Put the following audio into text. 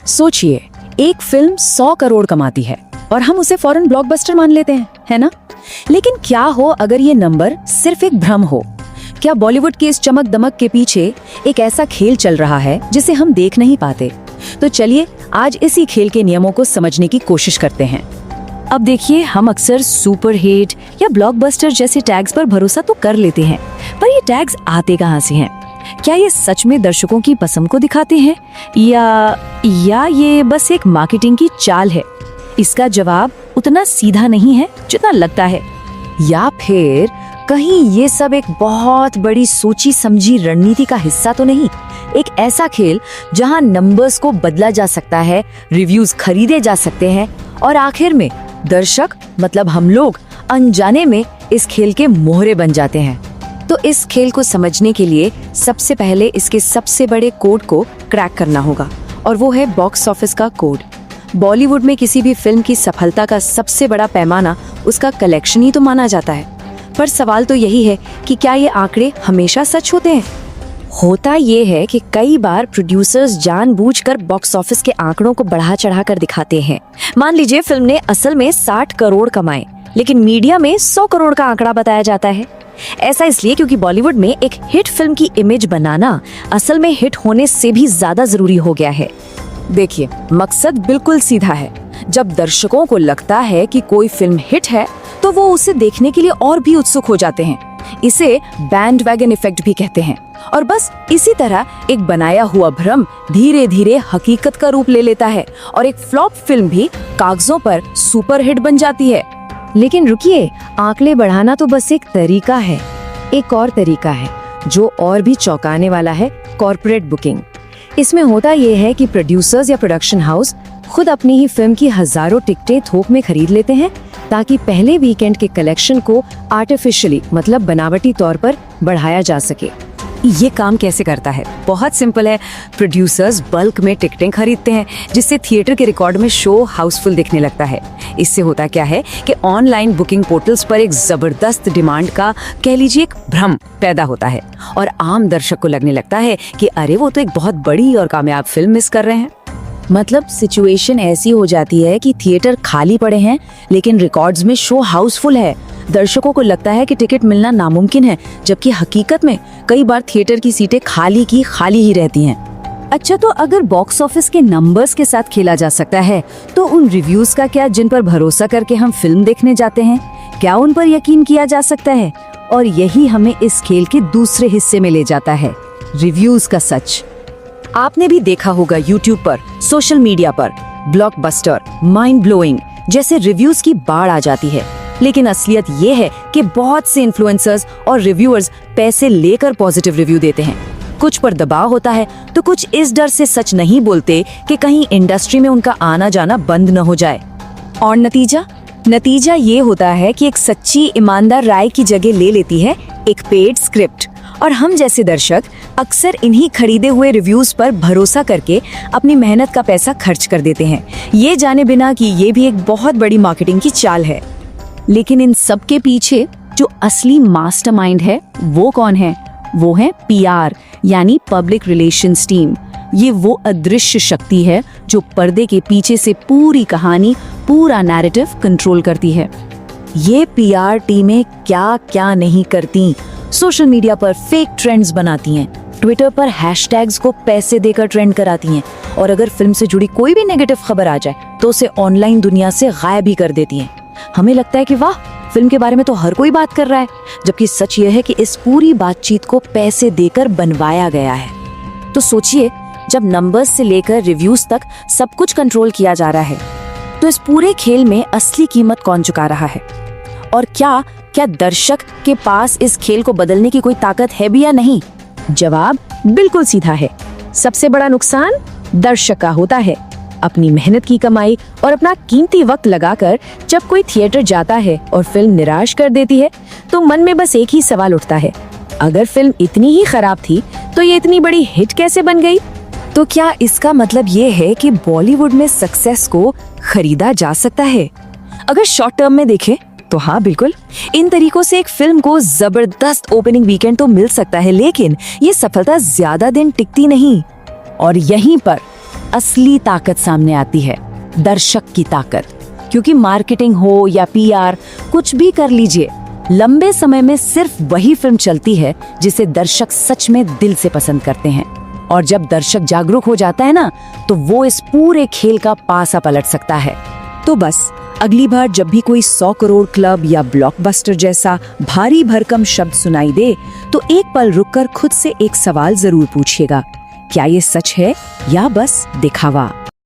सोचिए, एक फिल्म 100 करोड़ कमाती है और हम उसे फौरन ब्लॉकबस्टर मान लेते हैं, है ना? लेकिन क्या हो अगर ये नंबर सिर्फ एक भ्रम हो? क्या बॉलीवुड की इस चमक दमक के पीछे एक ऐसा खेल चल रहा है जिसे हम देख नहीं पाते? तो चलिए आज इसी खेल के नियमों को समझने की कोशिश करते हैं। अब देखिए, हम अक्सर सुपर हिट या ब्लॉकबस्टर जैसे टैग्स पर भरोसा तो कर लेते हैं, पर ये टैग्स आते कहाँ से हैं? क्या ये सच में दर्शकों की पसंद को दिखाते हैं या ये बस एक मार्केटिंग की चाल है? इसका जवाब उतना सीधा नहीं है जितना लगता है। या फिर कहीं ये सब एक बहुत बड़ी सोची समझी रणनीति का हिस्सा तो नहीं? एक ऐसा खेल जहां नंबर्स को बदला जा सकता है, रिव्यूज खरीदे जा सकते हैं और आखिर में दर्शक मतलब हम लोग अनजाने में इस खेल के मोहरे बन जाते हैं। तो इस खेल को समझने के लिए सबसे पहले इसके सबसे बड़े कोड को क्रैक करना होगा, और वो है बॉक्स ऑफिस का कोड। बॉलीवुड में किसी भी फिल्म की सफलता का सबसे बड़ा पैमाना उसका कलेक्शन ही तो माना जाता है। पर सवाल तो यही है कि क्या ये आंकड़े हमेशा सच होते हैं? होता ये है कि कई बार प्रोड्यूसर्स जानबूझकर बॉक्स ऑफिस के आंकड़ों को बढ़ा चढ़ा कर दिखाते हैं। मान लीजिए फिल्म ने असल में 60 करोड़ कमाए, लेकिन मीडिया में 100 करोड़ का आंकड़ा बताया जाता है। ऐसा इसलिए क्योंकि बॉलीवुड में एक हिट फिल्म की इमेज बनाना असल में हिट होने से भी ज्यादा जरूरी हो गया है। देखिए, मकसद बिल्कुल सीधा है। जब दर्शकों को लगता है कि कोई फिल्म हिट है तो वो उसे देखने के लिए और भी उत्सुक हो जाते हैं। इसे बैंडवैगन इफेक्ट भी कहते हैं। और बस इसी तरह एक बनाया हुआ भ्रम धीरे धीरे हकीकत का रूप ले लेता है और एक फ्लॉप फिल्म भी कागजों पर सुपर हिट बन जाती है। लेकिन रुकिए, आंकड़े बढ़ाना तो बस एक तरीका है। एक और तरीका है जो और भी चौंकाने वाला है, कॉर्पोरेट बुकिंग। इसमें होता यह है कि प्रोड्यूसर्स या प्रोडक्शन हाउस खुद अपनी ही फिल्म की हजारों टिकटें थोक में खरीद लेते हैं ताकि पहले वीकेंड के कलेक्शन को आर्टिफिशियली मतलब बनावटी तौर पर बढ़ाया जा सके। ये काम कैसे करता है? बहुत सिंपल है। प्रोड्यूसर्स बल्क में टिकटें खरीदते हैं जिससे थिएटर के रिकॉर्ड में शो हाउसफुल दिखने लगता है। इससे होता क्या है कि ऑनलाइन बुकिंग पोर्टल्स पर एक जबरदस्त डिमांड का कह लीजिए एक भ्रम पैदा होता है और आम दर्शक को लगने लगता है कि अरे वो तो एक बहुत बड़ी और कामयाब फिल्म मिस कर रहे हैं। मतलब सिचुएशन ऐसी हो जाती है कि थिएटर खाली पड़े हैं लेकिन रिकॉर्ड्स में शो हाउसफुल है। दर्शकों को लगता है कि टिकट मिलना नामुमकिन है, जबकि हकीकत में कई बार थिएटर की सीटें खाली की खाली ही रहती हैं। अच्छा, तो अगर बॉक्स ऑफिस के नंबर्स के साथ खेला जा सकता है तो उन रिव्यूज का क्या, जिन पर भरोसा करके हम फिल्म देखने जाते हैं? क्या उन पर यकीन किया जा सकता है? और यही हमें इस खेल के दूसरे हिस्से में ले जाता है, रिव्यूज का सच। आपने भी देखा होगा यूट्यूब पर, सोशल मीडिया पर ब्लॉकबस्टर, माइंड ब्लोइंग जैसे रिव्यूज की बाढ़ आ जाती है। लेकिन असलियत ये है कि बहुत से इन्फ्लुएंसर्स और रिव्यूअर्स पैसे लेकर पॉजिटिव रिव्यू देते हैं। कुछ पर दबाव होता है तो कुछ इस डर से सच नहीं बोलते कि कहीं इंडस्ट्री में उनका आना जाना बंद न हो जाए। और नतीजा ये होता है कि एक सच्ची ईमानदार राय की जगह ले लेती है एक पेड स्क्रिप्ट, और हम जैसे दर्शक अक्सर इन्हीं खरीदे हुए रिव्यूज पर भरोसा करके अपनी मेहनत का पैसा खर्च कर देते हैं, ये जाने बिना कि ये भी एक बहुत बड़ी मार्केटिंग की चाल है। लेकिन इन सब के पीछे जो असली मास्टरमाइंड है वो कौन है? वो है पीआर यानी पब्लिक रिलेशंस टीम। ये वो अदृश्य शक्ति है जो पर्दे के पीछे से पूरी कहानी, पूरा नैरेटिव कंट्रोल करती है। ये पीआर टीमें क्या क्या नहीं करती। सोशल मीडिया पर फेक ट्रेंड्स बनाती हैं, ट्विटर पर हैशटैग्स को पैसे देकर ट्रेंड कराती हैं, और अगर फिल्म से जुड़ी कोई भी नेगेटिव खबर आ जाए तो उसे ऑनलाइन दुनिया से गायब ही कर देती हैं। हमें लगता है कि वाह, फिल्म के बारे में तो हर कोई बात कर रहा है, जबकि सच यह है कि इस पूरी बातचीत को पैसे देकर बनवाया गया है। तो सोचिए, जब नंबर्स से लेकर रिव्यूज तक सब कुछ कंट्रोल किया जा रहा है तो इस पूरे खेल में असली कीमत कौन चुका रहा है? और क्या दर्शक के पास इस खेल को बदलने की कोई ताकत है भी या नहीं? जवाब बिल्कुल सीधा है। सबसे बड़ा नुकसान दर्शक का होता है। अपनी मेहनत की कमाई और अपना कीमती वक्त लगाकर जब कोई थिएटर जाता है और फिल्म निराश कर देती है तो मन में बस एक ही सवाल उठता है, अगर फिल्म इतनी ही खराब थी तो ये इतनी बड़ी हिट कैसे बन गई? तो क्या इसका मतलब ये है कि बॉलीवुड में सक्सेस को खरीदा जा सकता है? अगर शॉर्ट टर्म में देखें तो हाँ, बिल्कुल। इन तरीकों से एक फिल्म को जबरदस्त ओपनिंग वीकेंड तो मिल सकता है, लेकिन ये सफलता ज्यादा दिन टिकती नहीं। और यहीं पर असली ताकत सामने आती है, दर्शक की ताकत। क्योंकि मार्केटिंग हो या पीआर, कुछ भी कर लीजिए, लंबे समय में सिर्फ वही फिल्म चलती है जिसे दर्शक सच में दिल से पसंद करते हैं। और जब दर्शक जागरूक हो जाता है ना, तो वो इस पूरे खेल का पासा पलट सकता है। तो बस अगली बार जब भी कोई 100 करोड़ क्लब या ब्लॉकबस्टर जैसा भारी भरकम शब्द सुनाई दे, तो एक पल रुककर खुद से एक सवाल जरूर पूछिएगा, क्या ये सच है या बस दिखावा?